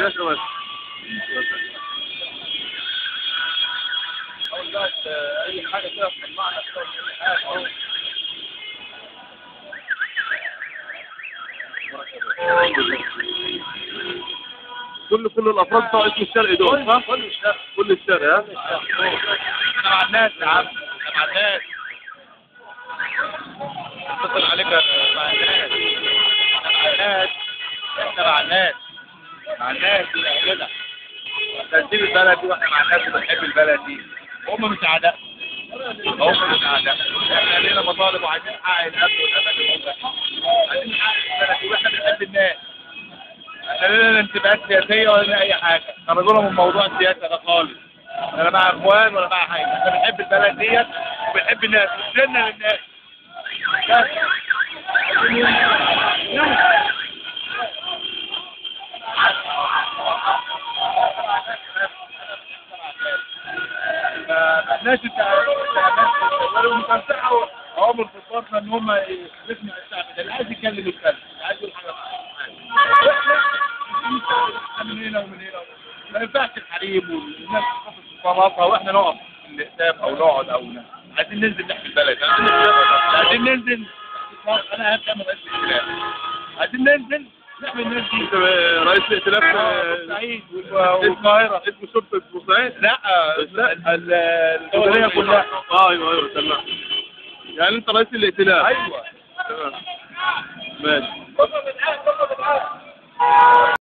الشاشة بس. اي حاجه كده تطلعنا اهو. كل الافراد بتوع اسم الشرق دول صح؟ كل الشرق. كل الشرق ها؟ احنا مع الناس يا عم، احنا مع الناس. اتصل عليك مع الناس. احنا مع الناس. مع الناس يا جدع. تنسيب البلد دي واحنا مع الناس وبنحب البلد دي. هم مش اعداء. هم مش اعداء. احنا لينا مطالب وعايزين نحقق الامن والامان للامه. عايزين نحقق البلد دي واحنا بنحب الناس. احنا لنا انتماءات سياسيه ولا لنا اي حاجه، خرجونا من موضوع السياسه ده خالص. لا مع اخوان ولا مع حاجه، احنا بنحب البلد ديت وبنحب الناس وسلنا للناس. بس الناس ولو متنسعوا عمر في الفرصه ان هم يسمعوا الشعب ده، اللي عايز يتكلم يتكلم، اللي عايز يقول حاجه من هنا ومن هنا. ما ينفعش الحريم والناس تحط الصلاه واحنا نقف في الاقسام او نقعد او عايزين ننزل نحمي البلد، عايزين ننزل. انا هبدا من رئيس الائتلاف، عايزين ننزل نحمي الناس دي. رئيس الائتلاف سعيد القاهرة اسمه شرطة بورسعيد؟ لا الجمهوريه كلها. ايوه تمام. يعني انت رئيس الائتلاف؟ ايوه تمام ماشي.